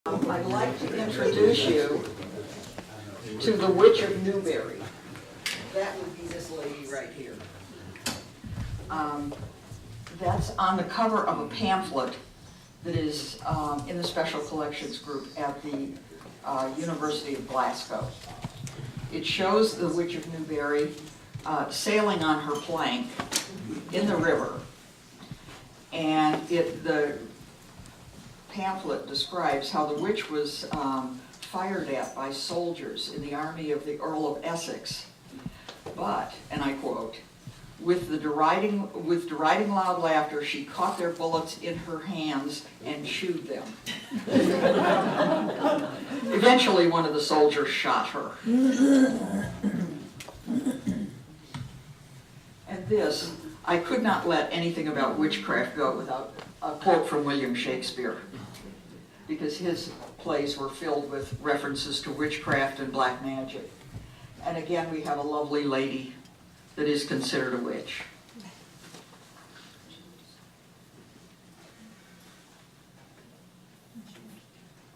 I'd like to introduce you to the Witch of Newbury. That would be this lady right here. That's on the cover of a pamphlet that is in the Special Collections Group at the University of Glasgow. It shows the Witch of Newbury sailing on her plank in the river. And the pamphlet describes how the witch was fired at by soldiers in the army of the Earl of Essex. But, and I quote, with deriding loud laughter, she caught their bullets in her hands and chewed them. Eventually, one of the soldiers shot her. And this, I could not let anything about witchcraft go without a quote from William Shakespeare, because his plays were filled with references to witchcraft and black magic. And again, we have a lovely lady that is considered a witch.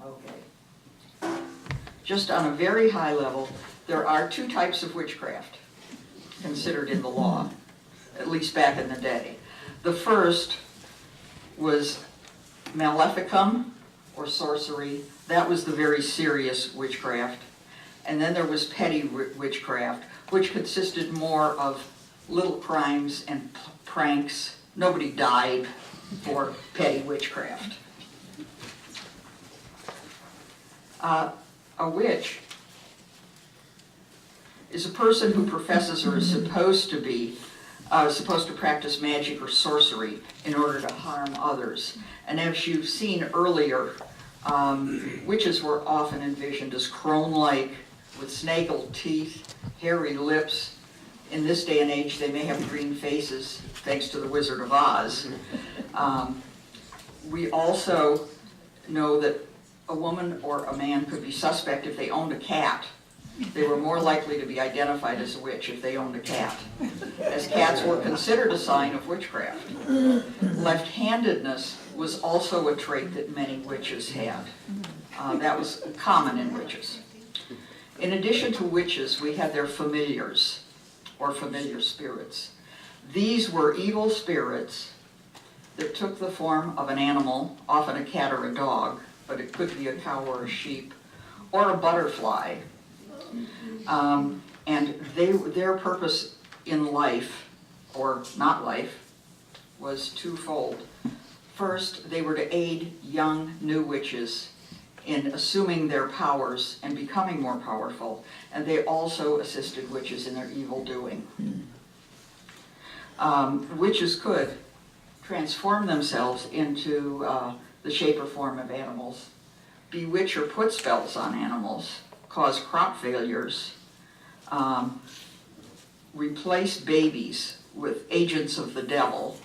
Okay. Just on a very high level, there are two types of witchcraft considered in the law, at least back in the day. The first was maleficum, or sorcery. That was the very serious witchcraft. And then there was petty witchcraft, which consisted more of little crimes and pranks. Nobody died for petty witchcraft. A witch is a person who professes or is supposed to practice magic or sorcery in order to harm others. And as you've seen earlier, witches were often envisioned as crone-like, with snaggled teeth, hairy lips. In this day and age, they may have green faces, thanks to the Wizard of Oz. We also know that a woman or a man could be suspect if they owned a cat. They were more likely to be identified as a witch if they owned a cat, as cats were considered a sign of witchcraft. Left-handedness was also a trait that many witches had. That was common in witches. In addition to witches, we had their familiars, or familiar spirits. These were evil spirits that took the form of an animal, often a cat or a dog, but it could be a cow or a sheep, or a butterfly. And their purpose in life, or not life, was twofold. First, they were to aid young new witches in assuming their powers and becoming more powerful, and they also assisted witches in their evil doing. Witches could transform themselves into the shape or form of animals, bewitch or put spells on animals, cause crop failures, replace babies with agents of the devil,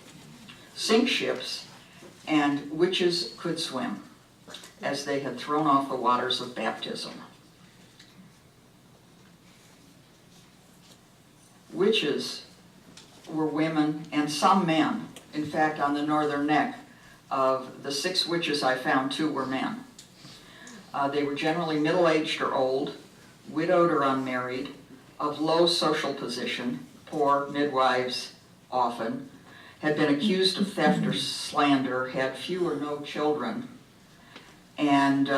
sink ships, and witches could swim, as they had thrown off the waters of baptism. Witches were women and some men. In fact, on the northern neck of the 6 witches I found, 2 were men. They were generally middle-aged or old, widowed or unmarried, of low social position, poor, midwives often, had been accused of theft or slander, had few or no children, and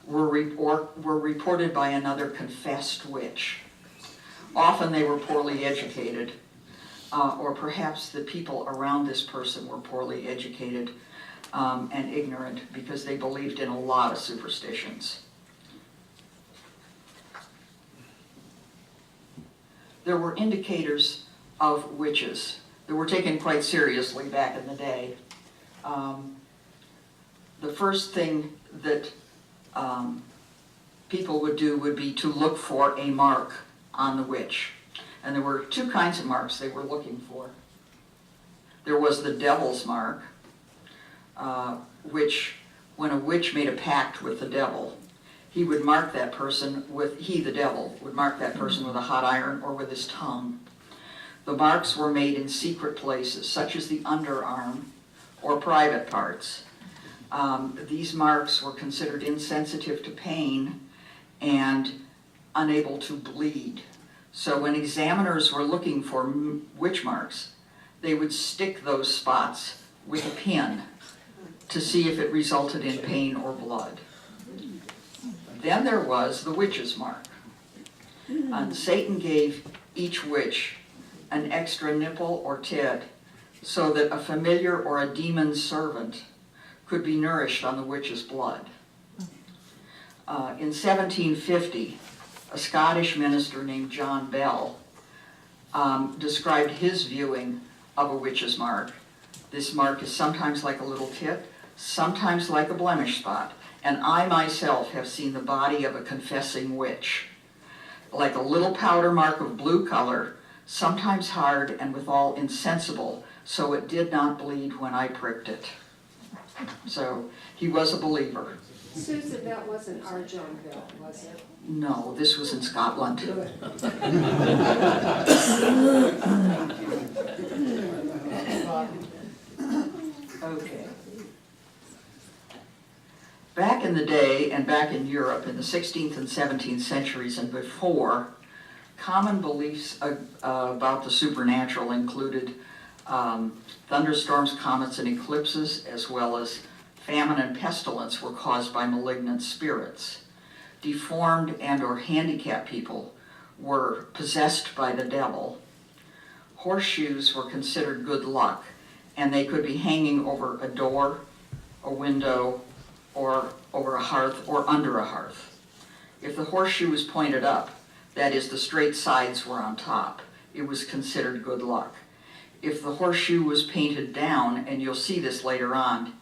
were reported by another confessed witch. Often they were poorly educated, or perhaps the people around this person were poorly educated and ignorant because they believed in a lot of superstitions. There were indicators of witches that were taken quite seriously back in the day. The first thing that people would do would be to look for a mark on the witch. And there were 2 kinds of marks they were looking for. There was the devil's mark, which, when a witch made a pact with the devil, he would mark that person with, the devil, would mark that person with a hot iron or with his tongue. The marks were made in secret places, such as the underarm or private parts. These marks were considered insensitive to pain and unable to bleed. So when examiners were looking for witch marks, they would stick those spots with a pin to see if it resulted in pain or blood. Then there was the witch's mark. And Satan gave each witch an extra nipple or tit so that a familiar or a demon's servant could be nourished on the witch's blood. In 1750, a Scottish minister named John Bell described his viewing of a witch's mark. This mark is sometimes like a little tit, sometimes like a blemish spot, and I myself have seen the body of a confessing witch, like a little powder mark of blue color, sometimes hard and withal insensible, so it did not bleed when I pricked it. So he was a believer. Susan, that wasn't our John Bell, was it? No, this was in Scotland. Okay. Back in the day, and back in Europe, in the 16th and 17th centuries and before, common beliefs about the supernatural included thunderstorms, comets, and eclipses, as well as famine and pestilence were caused by malignant spirits. Deformed and or handicapped people were possessed by the devil. Horseshoes were considered good luck, and they could be hanging over a door, a window, or over a hearth or under a hearth. If the horseshoe was pointed up, that is, the straight sides were on top, it was considered good luck. If the horseshoe was painted down, and you'll see this later on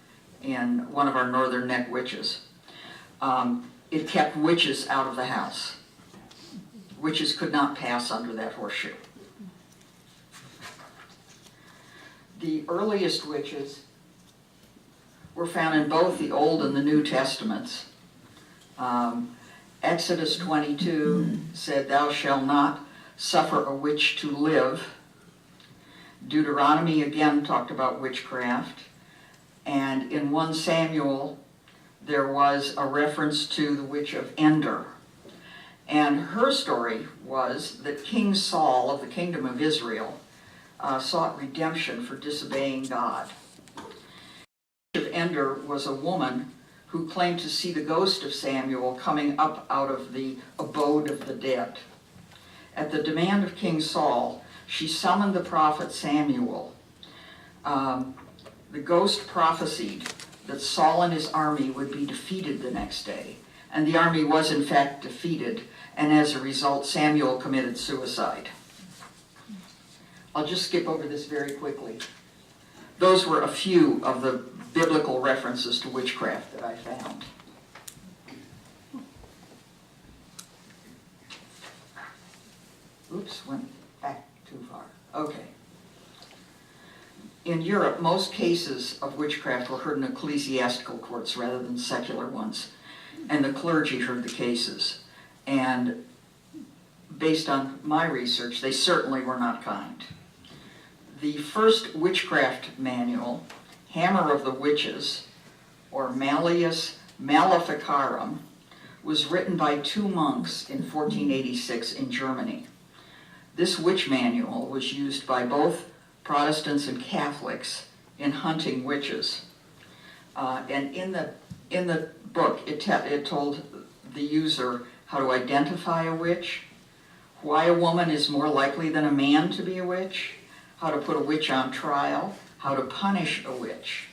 in one of our Northern Neck witches, it kept witches out of the house. Witches could not pass under that horseshoe. The earliest witches were found in both the Old and the New Testaments. Exodus 22 said, "Thou shalt not suffer a witch to live." Deuteronomy again talked about witchcraft. And in 1 Samuel, there was a reference to the witch of Endor. And her story was that King Saul of the kingdom of Israel sought redemption for disobeying God. The witch of Endor was a woman who claimed to see the ghost of Samuel coming up out of the abode of the dead. At the demand of King Saul, she summoned the prophet Samuel. The ghost prophesied that Saul and his army would be defeated the next day. And the army was in fact defeated, and as a result, Samuel committed suicide. I'll just skip over this very quickly. Those were a few of the biblical references to witchcraft that I found. Oops, went back too far. Okay. In Europe, most cases of witchcraft were heard in ecclesiastical courts rather than secular ones, and the clergy heard the cases. And based on my research, they certainly were not kind. The first witchcraft manual, Hammer of the Witches, or Malleus Maleficarum, was written by 2 monks in 1486 in Germany. This witch manual was used by both Protestants and Catholics in hunting witches. And in the book, it told the user how to identify a witch, why a woman is more likely than a man to be a witch, how to put a witch on trial, how to punish a witch.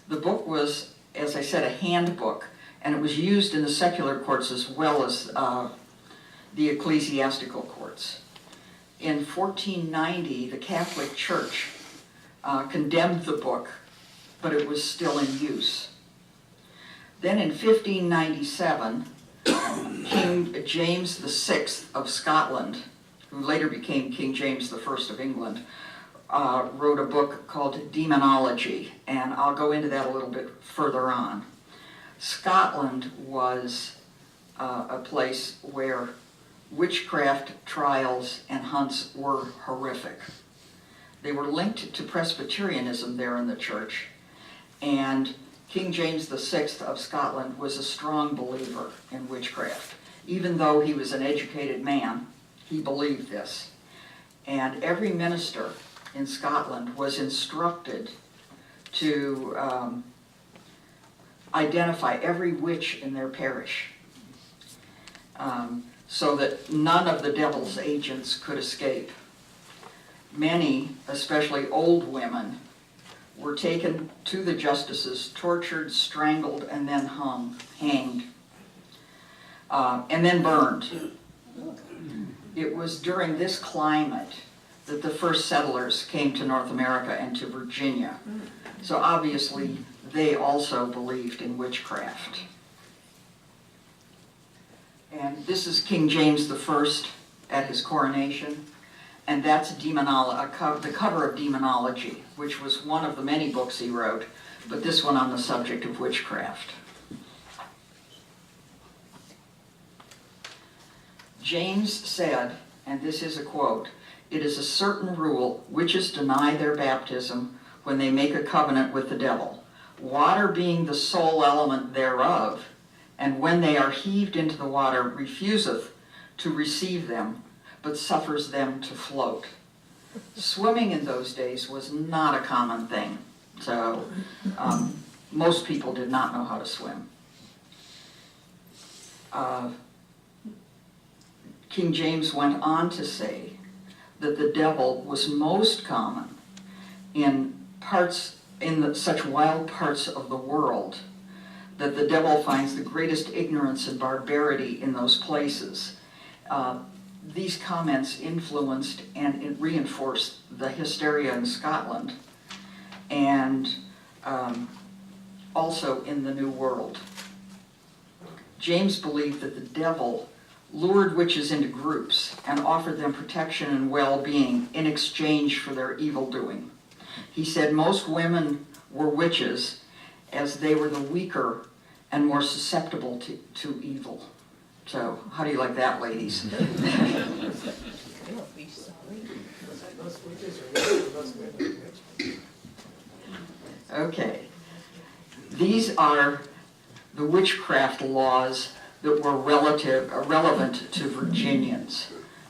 The book was, as I said, a handbook, and it was used in the secular courts as well as the ecclesiastical courts. In 1490, the Catholic Church condemned the book, but it was still in use. Then in 1597, King James VI of Scotland, who later became King James I of England, wrote a book called Demonology, and I'll go into that a little bit further on. Scotland was a place where witchcraft trials and hunts were horrific. They were linked to Presbyterianism there in the church, and King James VI of Scotland was a strong believer in witchcraft. Even though he was an educated man, he believed this. And every minister in Scotland was instructed to identify every witch in their parish, so that none of the devil's agents could escape. Many, especially old women, were taken to the justices, tortured, strangled, and then hanged, and then burned. It was during this climate that the first settlers came to North America and to Virginia. So obviously, they also believed in witchcraft. And this is King James I at his coronation, and that's the cover of Demonology, which was one of the many books he wrote, but this one on the subject of witchcraft. James said, and this is a quote, "It is a certain rule, witches deny their baptism when they make a covenant with the devil, water being the sole element thereof, and when they are heaved into the water, refuseth to receive them, but suffers them to float." Swimming in those days was not a common thing, so most people did not know how to swim. King James went on to say that the devil was most common in such wild parts of the world, that the devil finds the greatest ignorance and barbarity in those places. These comments influenced and it reinforced the hysteria in Scotland and also in the New World. James believed that the devil lured witches into groups and offered them protection and well-being in exchange for their evil doing. He said most women were witches as they were the weaker and more susceptible to evil. So, how do you like that, ladies? Okay. These are the witchcraft laws that were relevant to Virginians.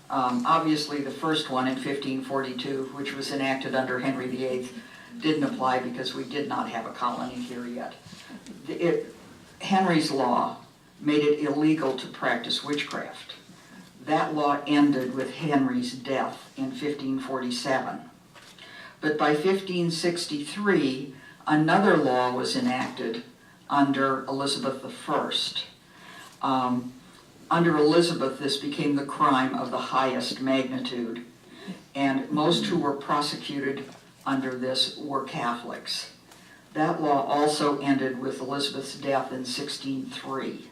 Obviously, the first one in 1542, which was enacted under Henry VIII, didn't apply because we did not have a colony here yet. Henry's law made it illegal to practice witchcraft. That law ended with Henry's death in 1547. But by 1563, another law was enacted under Elizabeth I. Under Elizabeth, this became the crime of the highest magnitude, and most who were prosecuted under this were Catholics. That law also ended with Elizabeth's death in 1603.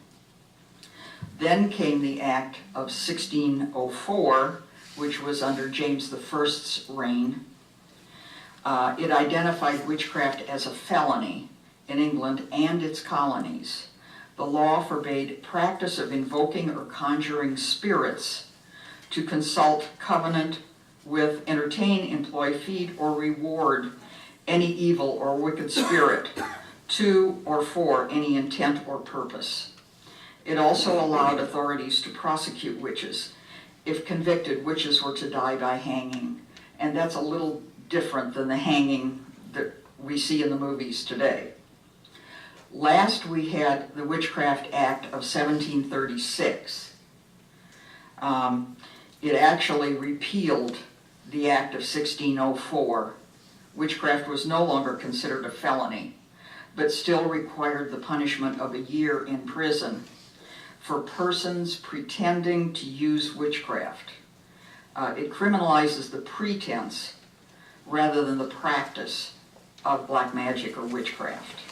Then came the Act of 1604, which was under James I's reign. It identified witchcraft as a felony in England and its colonies. The law forbade practice of invoking or conjuring spirits to consult, covenant with, entertain, employ, feed, or reward any evil or wicked spirit to or for any intent or purpose. It also allowed authorities to prosecute witches. If convicted, witches were to die by hanging, and that's a little different than the hanging that we see in the movies today. Last, we had the Witchcraft Act of 1736. It actually repealed the Act of 1604. Witchcraft was no longer considered a felony, but still required the punishment of a year in prison for persons pretending to use witchcraft. It criminalizes the pretense rather than the practice of black magic or witchcraft.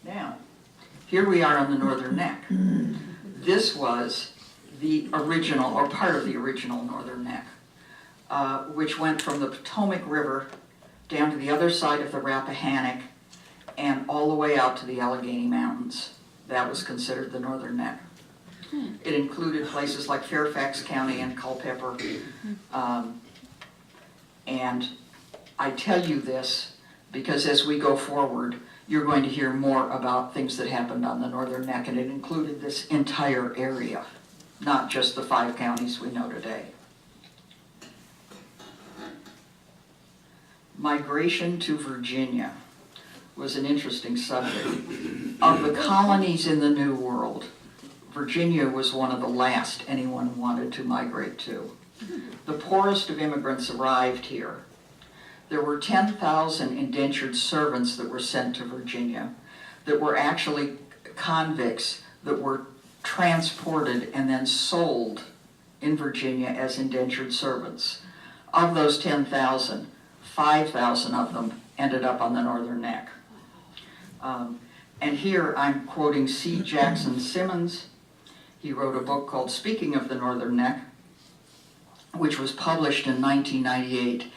Now, here we are on the Northern Neck. This was the original, or part of the original Northern Neck, which went from the Potomac River down to the other side of the Rappahannock and all the way out to the Allegheny Mountains. That was considered the Northern Neck. It included places like Fairfax County and Culpeper, and I tell you this because as we go forward, you're going to hear more about things that happened on the Northern Neck, and it included this entire area, not just the 5 counties we know today. Migration to Virginia was an interesting subject. Of the colonies in the New World, Virginia was one of the last anyone wanted to migrate to. The poorest of immigrants arrived here. There were 10,000 indentured servants that were sent to Virginia that were actually convicts that were transported and then sold in Virginia as indentured servants. Of those 10,000, 5,000 of them ended up on the Northern Neck. And here I'm quoting C. Jackson Simmons. He wrote a book called Speaking of the Northern Neck, which was published in 1998.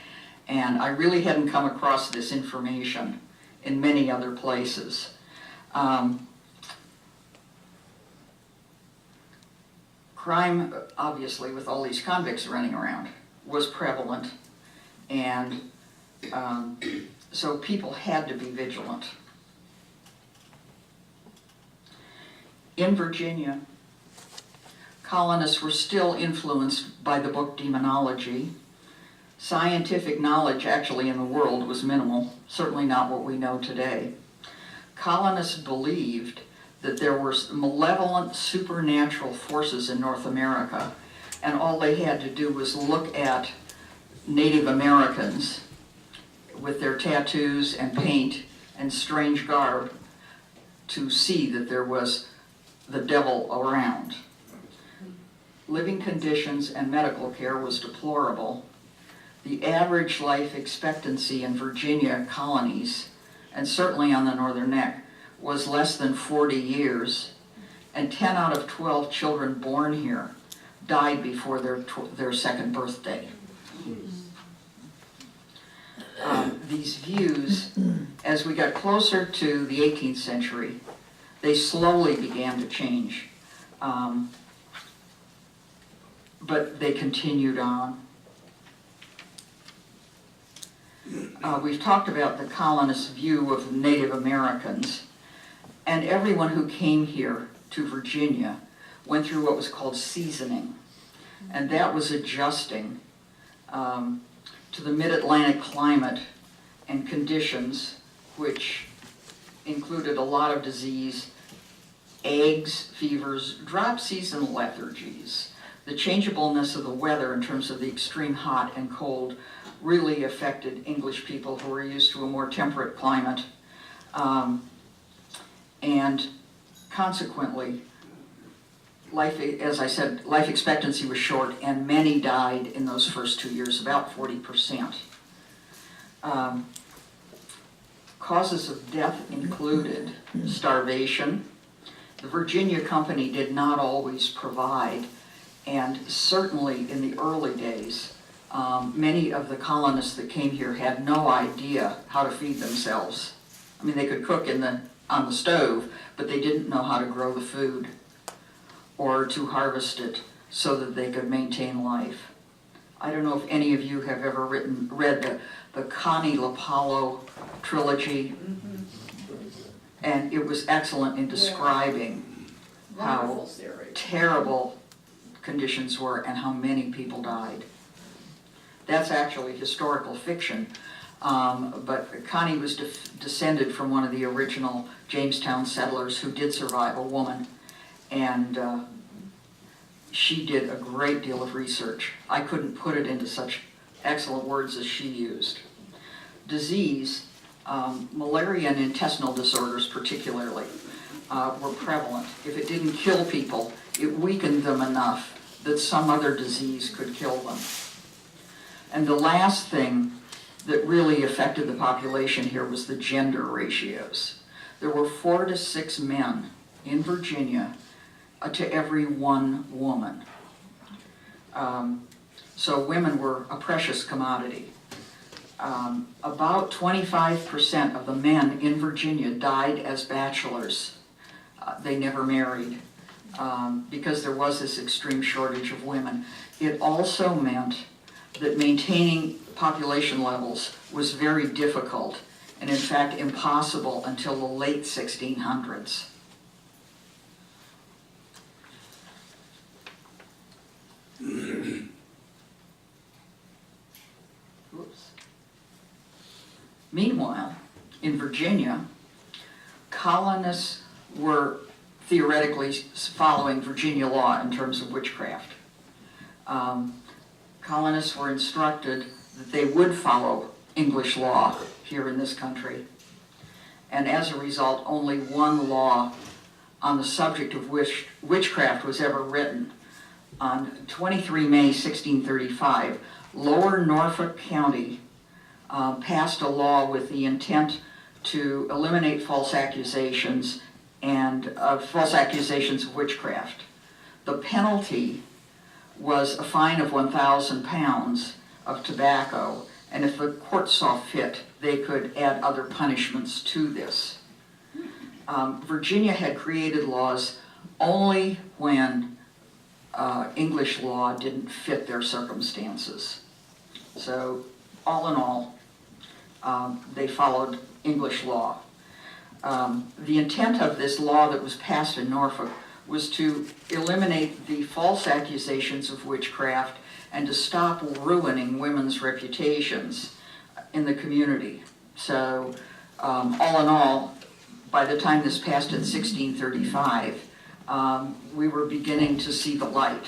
And I really hadn't come across this information in many other places. Crime, obviously, with all these convicts running around, was prevalent, and so people had to be vigilant. In Virginia, colonists were still influenced by the book Demonology. Scientific knowledge actually in the world was minimal, certainly not what we know today. Colonists believed that there were malevolent supernatural forces in North America, and all they had to do was look at Native Americans with their tattoos and paint and strange garb to see that there was the devil around. Living conditions and medical care was deplorable. The average life expectancy in Virginia colonies, and certainly on the Northern Neck, was less than 40 years, and 10 out of 12 children born here died before their second birthday. These views, as we got closer to the 18th century, they slowly began to change, but they continued on. We've talked about the colonists' view of Native Americans, and everyone who came here to Virginia went through what was called seasoning, and that was adjusting to the mid-Atlantic climate and conditions, which included a lot of disease, agues, fevers, drop season lethargies. The changeableness of the weather in terms of the extreme hot and cold really affected English people who were used to a more temperate climate. And consequently, life, as I said, life expectancy was short, and many died in those first 2 years, about 40%. Causes of death included starvation. The Virginia Company did not always provide, and certainly in the early days, many of the colonists that came here had no idea how to feed themselves. I mean, they could cook on the stove, but they didn't know how to grow the food or to harvest it so that they could maintain life. I don't know if any of you have ever read the Connie LaPaulo trilogy, and it was excellent in describing how terrible conditions were and how many people died. That's actually historical fiction, but Connie was descended from one of the original Jamestown settlers who did survive, a woman, and she did a great deal of research. I couldn't put it into such excellent words as she used. Disease, malaria and intestinal disorders particularly, were prevalent. If it didn't kill people, it weakened them enough that some other disease could kill them. And the last thing that really affected the population here was the gender ratios. There were 4 to 6 men in Virginia to every 1 woman. So women were a precious commodity. About 25% of the men in Virginia died as bachelors. They never married because there was this extreme shortage of women. It also meant that maintaining population levels was very difficult, and in fact impossible until the late 1600s. Oops. Meanwhile, in Virginia, colonists were theoretically following Virginia law in terms of witchcraft. Colonists were instructed that they would follow English law here in this country. And as a result, only one law on the subject of witchcraft was ever written. On 23 May 1635, Lower Norfolk County passed a law with the intent to eliminate false accusations of witchcraft. The penalty was a fine of 1,000 pounds of tobacco, and if the court saw fit, they could add other punishments to this. Virginia had created laws only when English law didn't fit their circumstances. So, all in all, they followed English law. The intent of this law that was passed in Norfolk was to eliminate the false accusations of witchcraft and to stop ruining women's reputations in the community. So, all in all, by the time this passed in 1635, we were beginning to see the light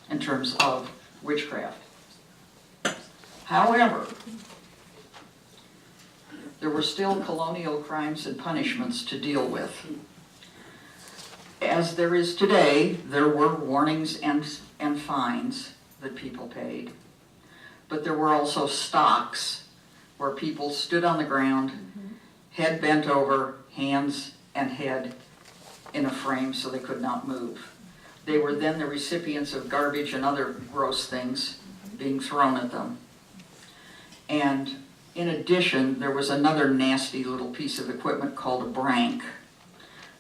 in terms of witchcraft. However, there were still colonial crimes and punishments to deal with. As there is today, there were warnings and fines that people paid. But there were also stocks where people stood on the ground, head bent over, hands and head in a frame so they could not move. They were then the recipients of garbage and other gross things being thrown at them. And in addition, there was another nasty little piece of equipment called a brank.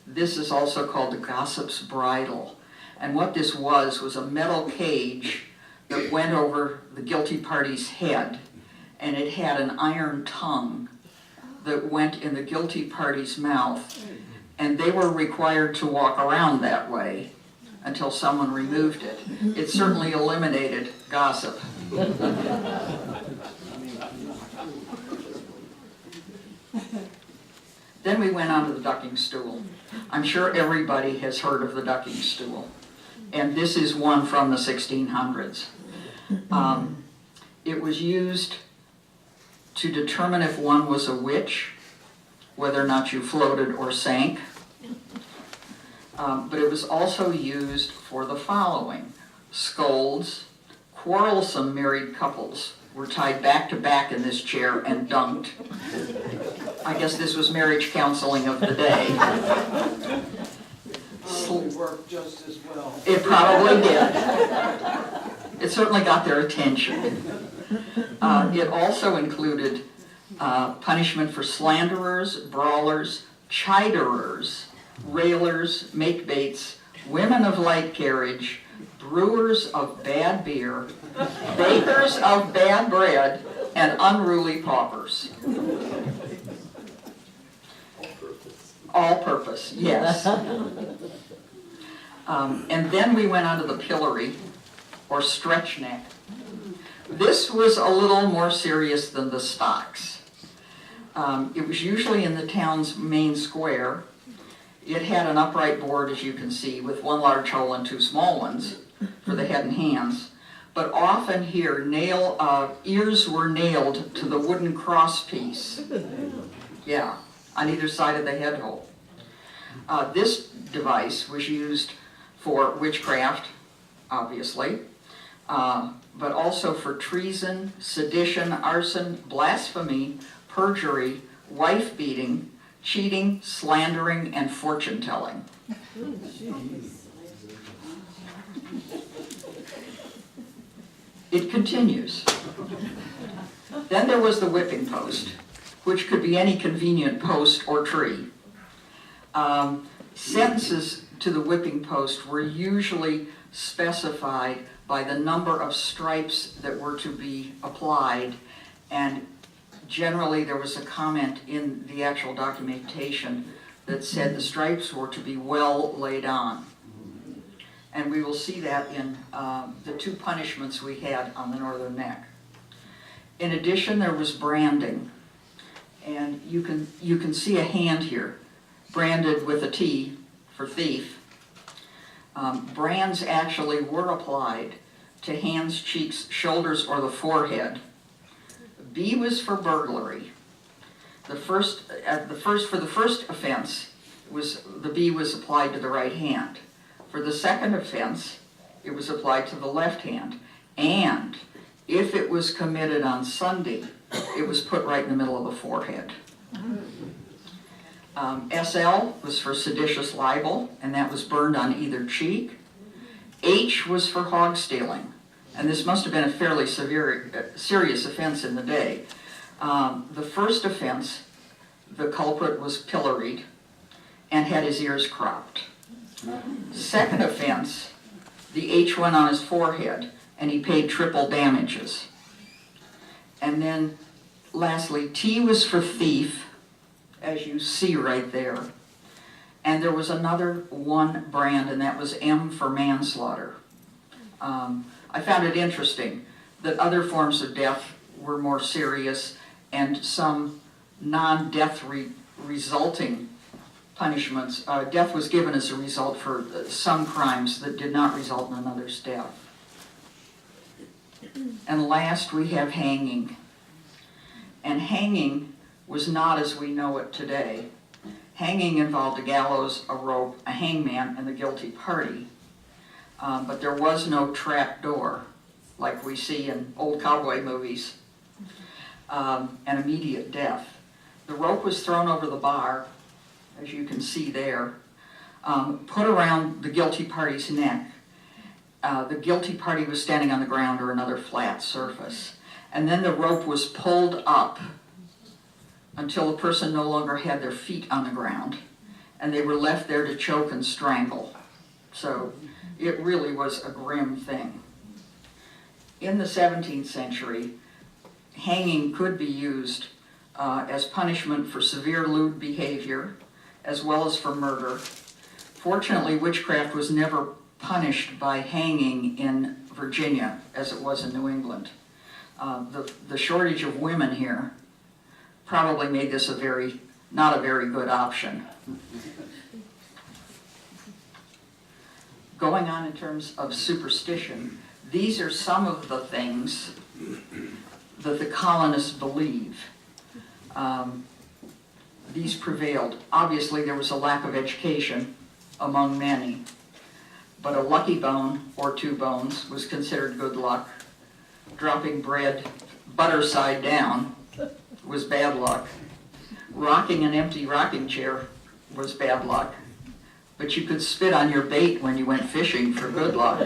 This is also called the gossip's bridle. And what this was a metal cage that went over the guilty party's head, and it had an iron tongue that went in the guilty party's mouth, and they were required to walk around that way until someone removed it. It certainly eliminated gossip. Then we went on to the ducking stool. I'm sure everybody has heard of the ducking stool, and this is one from the 1600s. It was used to determine if one was a witch, whether or not you floated or sank. But it was also used for the following. Scolds, quarrelsome married couples were tied back to back in this chair and dunked. I guess this was marriage counseling of the day. Probably worked just as well. It probably did. It certainly got their attention. It also included punishment for slanderers, brawlers, chiders, railers, makebaits, women of light carriage, brewers of bad beer, bakers of bad bread, and unruly paupers. All purpose, yes. And then we went on to the pillory, or stretch neck. This was a little more serious than the stocks. It was usually in the town's main square. It had an upright board, as you can see, with one large hole and two small ones for the head and hands. But often here, ears were nailed to the wooden cross piece. Yeah, on either side of the head hole. This device was used for witchcraft, obviously, but also for treason, sedition, arson, blasphemy, perjury, wife-beating, cheating, slandering, and fortune-telling. It continues. Then there was the whipping post, which could be any convenient post or tree. Sentences to the whipping post were usually specified by the number of stripes that were to be applied, and generally there was a comment in the actual documentation that said the stripes were to be well laid on. And we will see that in the two punishments we had on the northern neck. In addition, there was branding. And you can see a hand here, branded with a T for thief. Brands actually were applied to hands, cheeks, shoulders, or the forehead. B was for burglary. For the first offense, the B was applied to the right hand. For the second offense, it was applied to the left hand. And if it was committed on Sunday, it was put right in the middle of the forehead. SL was for seditious libel, and that was burned on either cheek. H was for hog stealing, and this must have been a fairly serious offense in the day. The first offense, the culprit was pilloried and had his ears cropped. Second offense, the H went on his forehead, and he paid triple damages. And then lastly, T was for thief, as you see right there. And there was another one brand, and that was M for manslaughter. I found it interesting that other forms of death were more serious, and some non-death resulting punishments, death was given as a result for some crimes that did not result in another's death. And last, we have hanging. And hanging was not as we know it today. Hanging involved a gallows, a rope, a hangman, and the guilty party. But there was no trap door, like we see in old cowboy movies, and immediate death. The rope was thrown over the bar, as you can see there, put around the guilty party's neck. The guilty party was standing on the ground or another flat surface. And then the rope was pulled up until the person no longer had their feet on the ground, and they were left there to choke and strangle. So it really was a grim thing. In the 17th century, hanging could be used as punishment for severe lewd behavior, as well as for murder. Fortunately, witchcraft was never punished by hanging in Virginia as it was in New England. The shortage of women here probably made this not a very good option. Going on in terms of superstition, these are some of the things that the colonists believe. These prevailed. Obviously, there was a lack of education among many, but a lucky bone or two bones was considered good luck. Dropping bread butter side down was bad luck. Rocking an empty rocking chair was bad luck. But you could spit on your bait when you went fishing for good luck.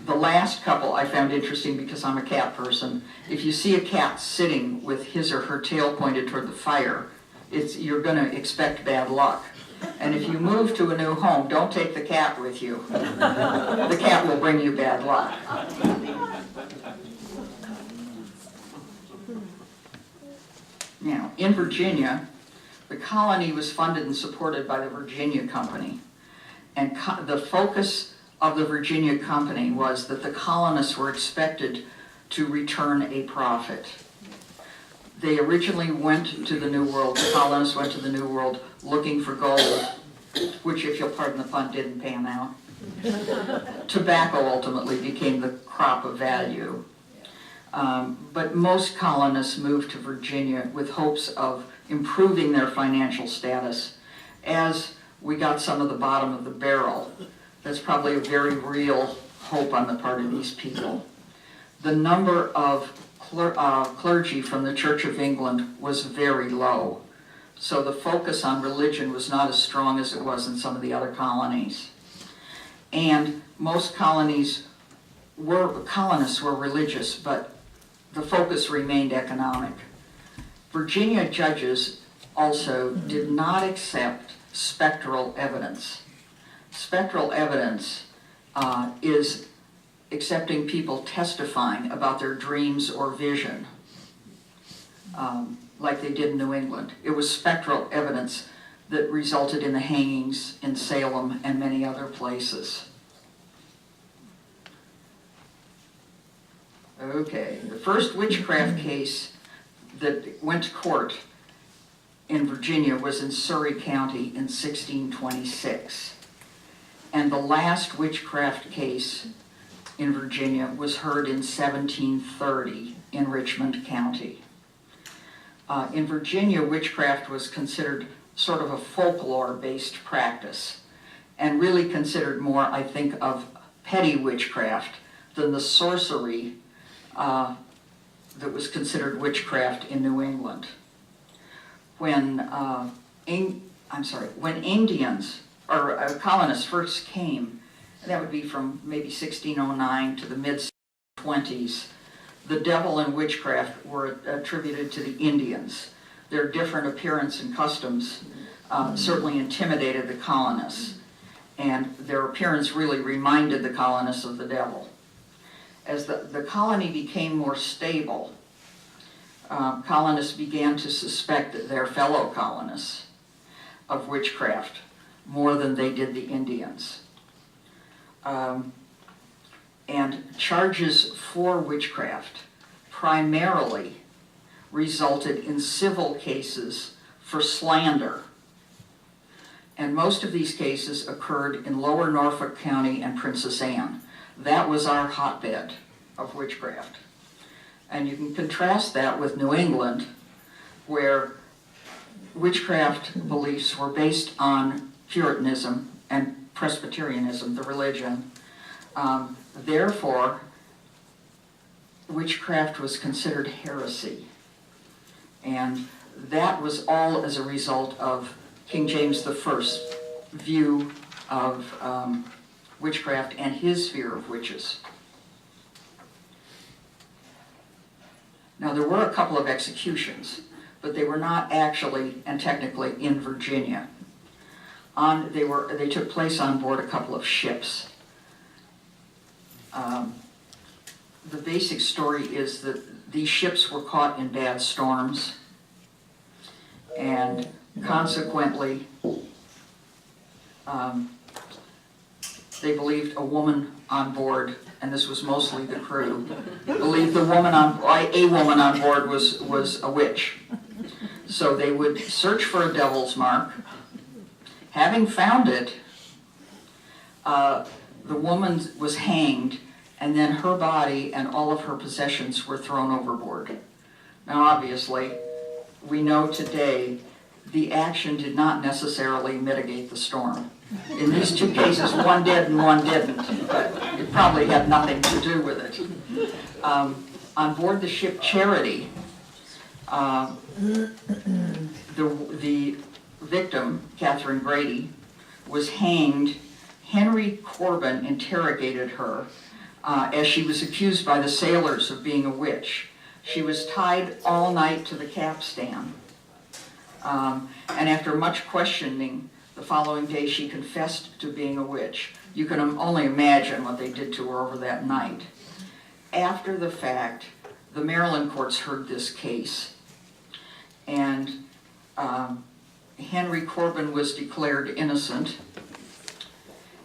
The last couple I found interesting because I'm a cat person. If you see a cat sitting with his or her tail pointed toward the fire, you're going to expect bad luck. And if you move to a new home, don't take the cat with you. The cat will bring you bad luck. Now, in Virginia, the colony was funded and supported by the Virginia Company. And the focus of the Virginia Company was that the colonists were expected to return a profit. They originally went to the New World, the colonists went to the New World looking for gold, which, if you'll pardon the pun, didn't pan out. Tobacco ultimately became the crop of value. But most colonists moved to Virginia with hopes of improving their financial status. As we got some of the bottom of the barrel, that's probably a very real hope on the part of these people. The number of clergy from the Church of England was very low, so the focus on religion was not as strong as it was in some of the other colonies. And most colonists were religious, but the focus remained economic. Virginia judges also did not accept spectral evidence. spectral evidence is accepting people testifying about their dreams or vision, like they did in New England. It was spectral evidence that resulted in the hangings in Salem and many other places. Okay, the first witchcraft case that went to court in Virginia was in Surry County in 1626. And the last witchcraft case in Virginia was heard in 1730 in Richmond County. In Virginia, witchcraft was considered sort of a folklore-based practice, and really considered more, I think, of petty witchcraft than the sorcery that was considered witchcraft in New England. When Indians or colonists first came, and that would be from maybe 1609 to the mid-20s, the devil and witchcraft were attributed to the Indians. Their different appearance and customs certainly intimidated the colonists, and their appearance really reminded the colonists of the devil. As the colony became more stable, colonists began to suspect their fellow colonists of witchcraft more than they did the Indians. And charges for witchcraft primarily resulted in civil cases for slander. And most of these cases occurred in Lower Norfolk County and Princess Anne. That was our hotbed of witchcraft. And you can contrast that with New England, where witchcraft beliefs were based on Puritanism and Presbyterianism, the religion. Therefore, witchcraft was considered heresy. And that was all as a result of King James I's view of witchcraft and his fear of witches. Now, there were a couple of executions, but they were not actually and technically in Virginia. They took place on board a couple of ships. The basic story is that these ships were caught in bad storms, and consequently, they believed a woman on board, and this was mostly the crew, believed a woman on board was a witch. So they would search for a devil's mark. Having found it, the woman was hanged, and then her body and all of her possessions were thrown overboard. Now, obviously, we know today the action did not necessarily mitigate the storm. In these two cases, one did and one didn't, but it probably had nothing to do with it. On board the ship Charity, the victim, Catherine Grady, was hanged. Henry Corbin interrogated her as she was accused by the sailors of being a witch. She was tied all night to the capstan. And after much questioning, the following day she confessed to being a witch. You can only imagine what they did to her over that night. After the fact, the Maryland courts heard this case, and Henry Corbin was declared innocent.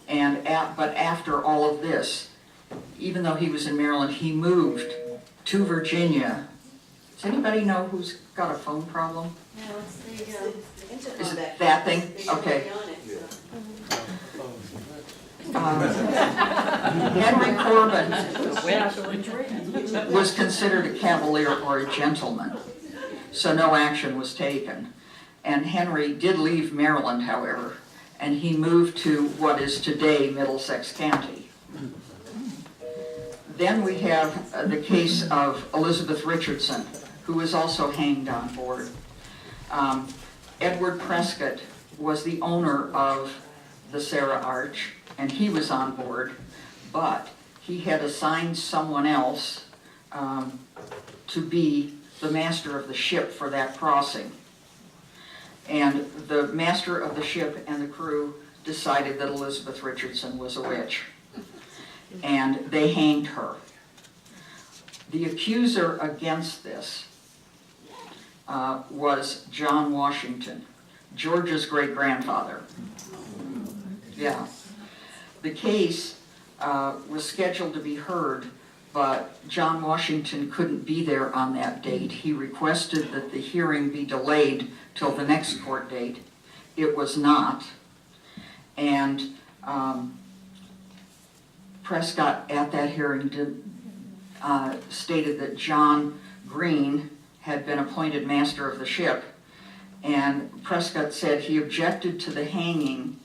But after all of this, even though he was in Maryland, he moved to Virginia. Does anybody know who's got a phone problem? No, it's the intercom. Is it that thing? Okay. Henry Corbin was considered a cavalier or a gentleman, so no action was taken. And Henry did leave Maryland, however, and he moved to what is today Middlesex County. Then we have the case of Elizabeth Richardson, who was also hanged on board. Edward Prescott was the owner of the Sarah Arch, and he was on board, but he had assigned someone else to be the master of the ship for that crossing. And the master of the ship and the crew decided that Elizabeth Richardson was a witch, and they hanged her. The accuser against this was John Washington, George's great-grandfather. Yeah. The case was scheduled to be heard, but John Washington couldn't be there on that date. He requested that the hearing be delayed till the next court date. It was not. And Prescott at that hearing stated that John Green had been appointed master of the ship, and Prescott said he objected to the hanging,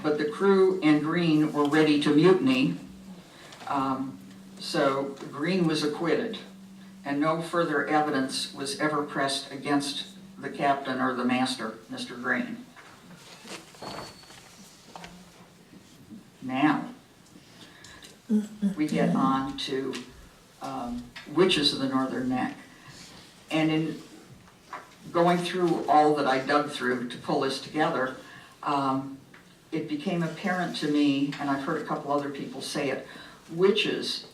but the crew and Green were ready to mutiny, so Green was acquitted, and no further evidence was ever pressed against the captain or the master, Mr. Green. Now, we get on to witches of the Northern Neck. And in going through all that I dug through to pull this together, it became apparent to me, and I've heard a couple other people say it, witches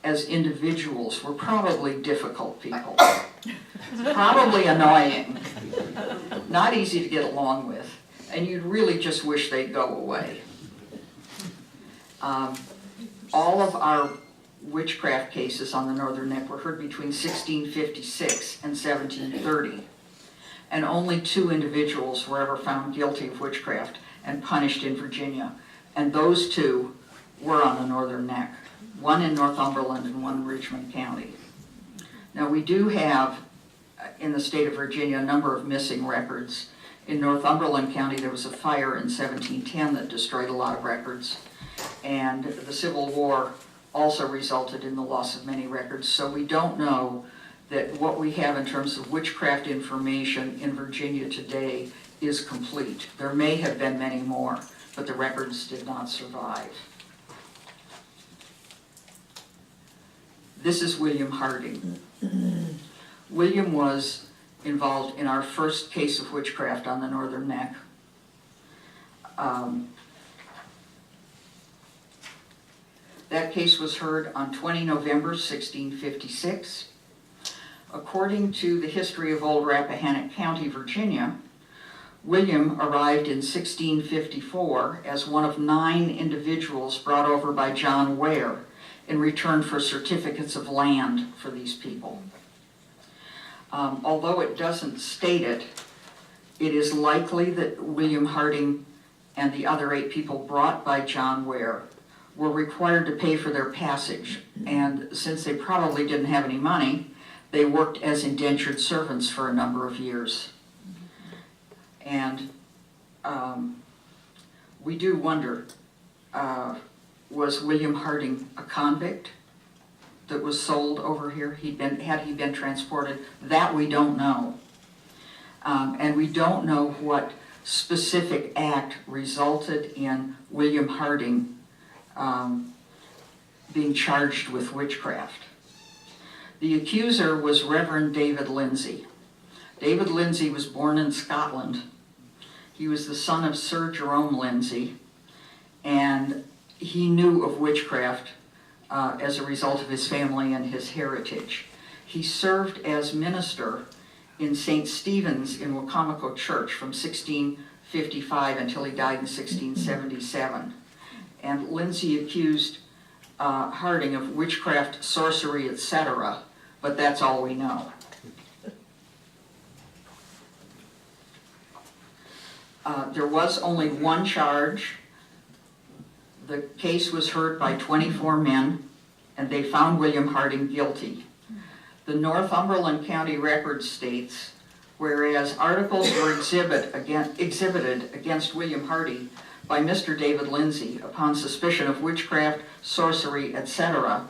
as individuals were probably difficult people. Probably annoying, not easy to get along with, and you'd really just wish they'd go away. All of our witchcraft cases on the Northern Neck were heard between 1656 and 1730, and only 2 individuals were ever found guilty of witchcraft and punished in Virginia, and those 2 were on the Northern Neck, one in Northumberland and one in Richmond County. Now, we do have in the state of Virginia a number of missing records. In Northumberland County there was a fire in 1710 that destroyed a lot of records, and the Civil War also resulted in the loss of many records, so we don't know that what we have in terms of witchcraft information in Virginia today is complete. There may have been many more, but the records did not survive. This is William Harding. William was involved in our first case of witchcraft on the Northern Neck. That case was heard on 20 November 1656. According to the history of Old Rappahannock County, Virginia, William arrived in 1654 as one of 9 individuals brought over by John Ware in return for certificates of land for these people. Although it doesn't state it, it is likely that William Harding and the other 8 people brought by John Ware were required to pay for their passage, and since they probably didn't have any money, they worked as indentured servants for a number of years. And we do wonder, was William Harding a convict that was sold over here? Had he been transported? That we don't know. And we don't know what specific act resulted in William Harding being charged with witchcraft. The accuser was Reverend David Lindsay. David Lindsay was born in Scotland. He was the son of Sir Jerome Lindsay, and he knew of witchcraft as a result of his family and his heritage. He served as minister in St. Stephen's in Wicomico Church from 1655 until he died in 1677. And Lindsay accused Harding of witchcraft, sorcery, etc., but that's all we know. There was only one charge. The case was heard by 24 men, and they found William Harding guilty. The Northumberland County record states, whereas articles were exhibited against William Harding by Mr. David Lindsay upon suspicion of witchcraft, sorcery, etc.,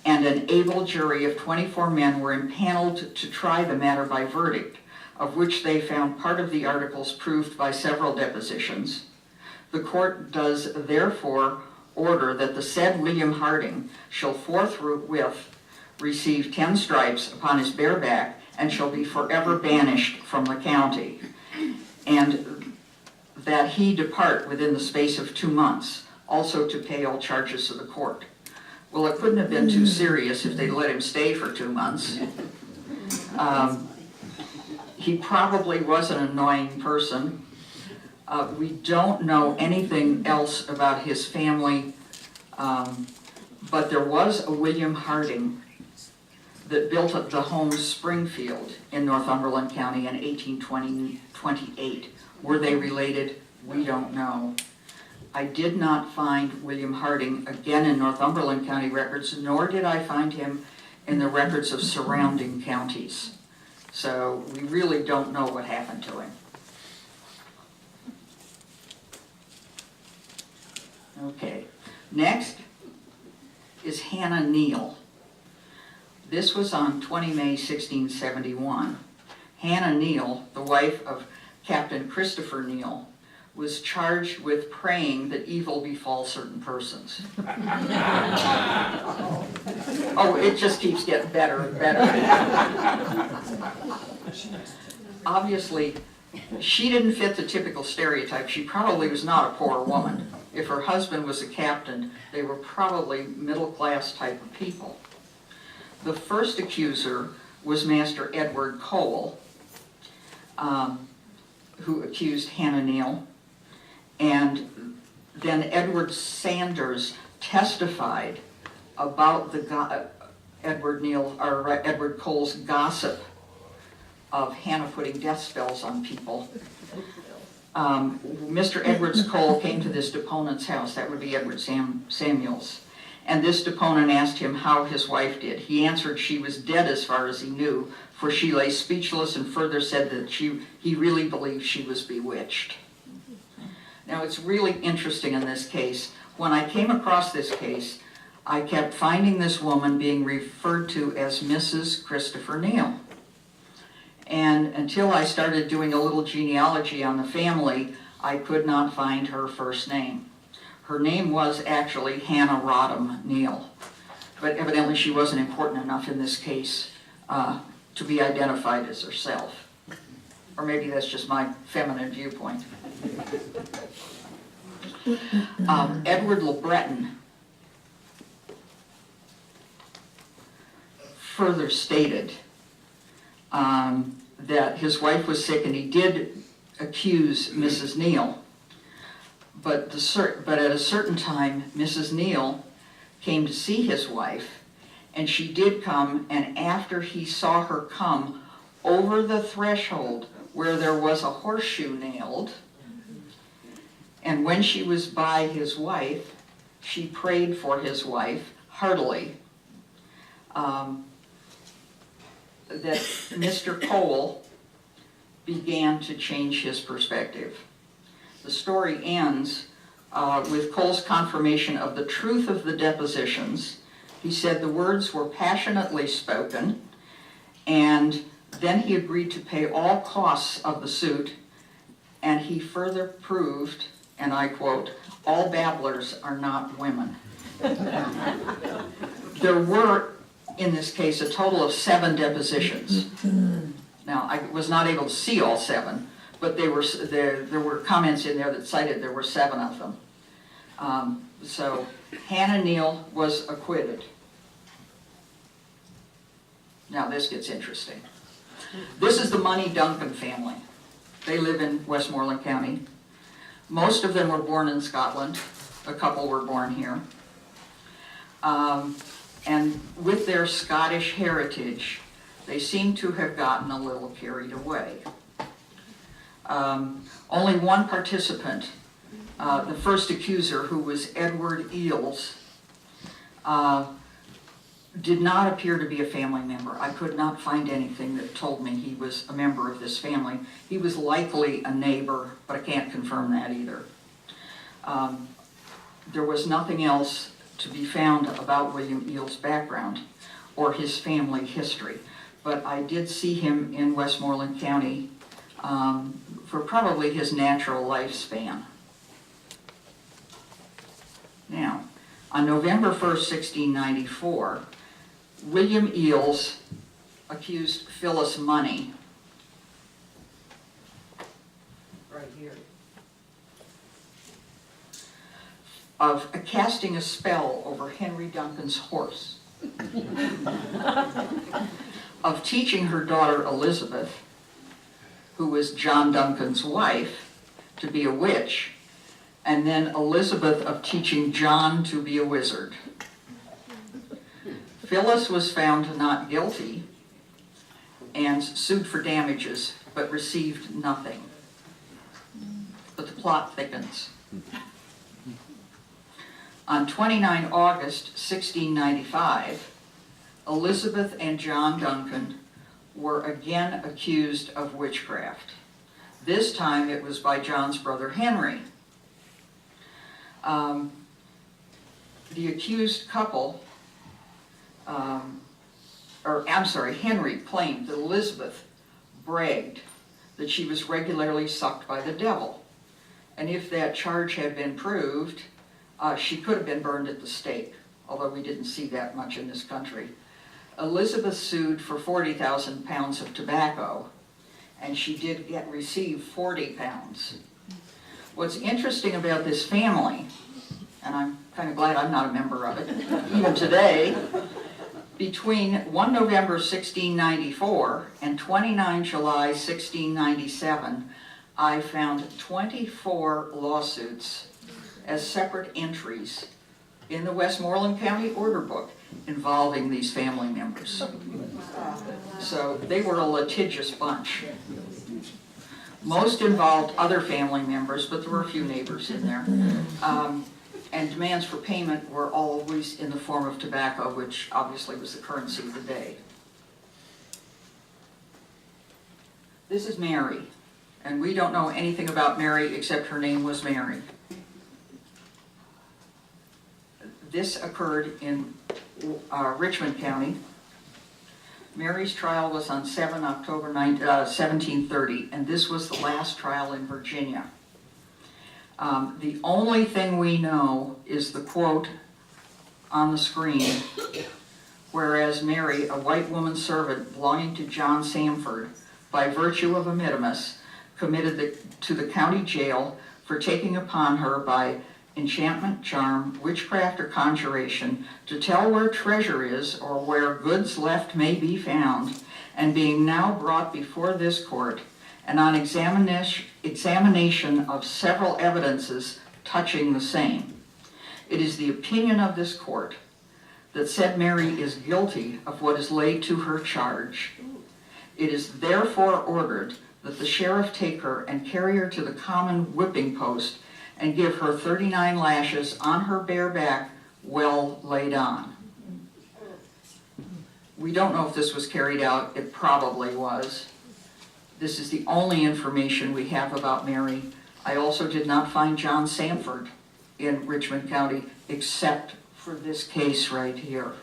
and an able jury of 24 men were impaneled to try the matter by verdict, of which they found part of the articles proved by several depositions. The court does therefore order that the said William Harding shall forthwith receive 10 stripes upon his bare back and shall be forever banished from the county. And that he depart within the space of 2 months, also to pay all charges of the court. Well, it couldn't have been too serious if they let him stay for 2 months. He probably was an annoying person. We don't know anything else about his family, but there was a William Harding that built up the home Springfield in Northumberland County in 1828. Were they related? We don't know. I did not find William Harding again in Northumberland County records, nor did I find him in the records of surrounding counties. So we really don't know what happened to him. Okay, next is Hannah Neal. This was on 20 May 1671. Hannah Neal, the wife of Captain Christopher Neal, was charged with praying that evil befall certain persons. Oh, it just keeps getting better and better. Obviously, she didn't fit the typical stereotype. She probably was not a poor woman. If her husband was a captain, they were probably middle-class type of people. The first accuser was Master Edward Cole, who accused Hannah Neal, and then Edward Sanders testified about the Edward Cole's gossip of Hannah putting death spells on people. Mr. Edwards Cole came to this deponent's house, that would be Edward Samuels, and this deponent asked him how his wife did. He answered she was dead as far as he knew, for she lay speechless, and further said that he really believed she was bewitched. Now, it's really interesting in this case. When I came across this case, I kept finding this woman being referred to as Mrs. Christopher Neal. And until I started doing a little genealogy on the family, I could not find her first name. Her name was actually Hannah Rodham Neal, but evidently she wasn't important enough in this case to be identified as herself. Or maybe that's just my feminine viewpoint. Edward LeBreton further stated that his wife was sick, and he did accuse Mrs. Neal, but at a certain time, Mrs. Neal came to see his wife, and she did come, and after he saw her come over the threshold where there was a horseshoe nailed, and when she was by his wife, she prayed for his wife heartily, that Mr. Cole began to change his perspective. The story ends with Cole's confirmation of the truth of the depositions. He said the words were passionately spoken, and then he agreed to pay all costs of the suit, and he further proved, and I quote, "All babblers are not women." There were, in this case, a total of 7 depositions. Now, I was not able to see all 7, but there were comments in there that cited there were 7 of them. So Hannah Neal was acquitted. Now this gets interesting. This is the Money Duncan family. They live in Westmoreland County. Most of them were born in Scotland. A couple were born here. And with their Scottish heritage, they seem to have gotten a little carried away. Only one participant, the first accuser, who was Edward Eales, did not appear to be a family member. I could not find anything that told me he was a member of this family. He was likely a neighbor, but I can't confirm that either. There was nothing else to be found about William Eales' background or his family history, but I did see him in Westmoreland County for probably his natural lifespan. Now, on November 1st, 1694, William Eales accused Phyllis Money, right here, of casting a spell over Henry Duncan's horse, of teaching her daughter Elizabeth, who was John Duncan's wife, to be a witch, and then Elizabeth of teaching John to be a wizard. Phyllis was found not guilty and sued for damages, but received nothing. But the plot thickens. On 29 August 1695, Elizabeth and John Duncan were again accused of witchcraft. This time it was by John's brother Henry. The accused couple, Henry claimed that Elizabeth bragged that she was regularly sucked by the devil. And if that charge had been proved, she could have been burned at the stake, although we didn't see that much in this country. Elizabeth sued for 40,000 pounds of tobacco, and she did receive 40 pounds. What's interesting about this family, and I'm kind of glad I'm not a member of it, even today, between 1 November 1694 and 29 July 1697, I found 24 lawsuits as separate entries in the Westmoreland County Order Book involving these family members. So they were a litigious bunch. Most involved other family members, but there were a few neighbors in there. And demands for payment were always in the form of tobacco, which obviously was the currency of the day. This is Mary, and we don't know anything about Mary except her name was Mary. This occurred in Richmond County. Mary's trial was on 7 October 1730, and this was the last trial in Virginia. The only thing we know is the quote on the screen, whereas Mary, a white woman servant belonging to John Samford, by virtue of a mittimus, committed to the county jail for taking upon her by enchantment, charm, witchcraft, or conjuration to tell where treasure is or where goods left may be found, and being now brought before this court, and on examination of several evidences touching the same. It is the opinion of this court that said Mary is guilty of what is laid to her charge. It is therefore ordered that the sheriff take her and carry her to the common whipping post and give her 39 lashes on her bare back, well laid on. We don't know if this was carried out. It probably was. This is the only information we have about Mary. I also did not find John Samford in Richmond County, except for this case right here.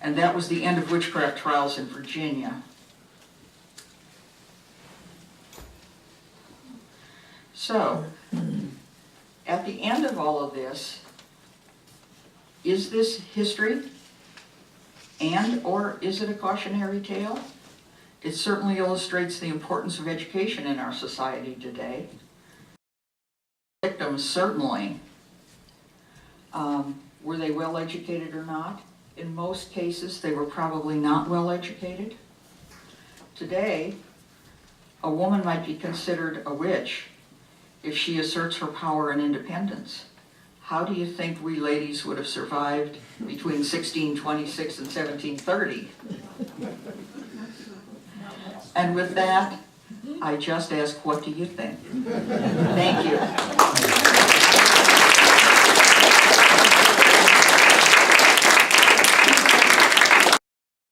And that was the end of witchcraft trials in Virginia. So, at the end of all of this, is this history? Or is it a cautionary tale? It certainly illustrates the importance of education in our society today. Victims, certainly. Were they well educated or not? In most cases, they were probably not well educated. Today, a woman might be considered a witch if she asserts her power and independence. How do you think we ladies would have survived between 1626 and 1730? And with that, I just ask, what do you think? Thank you.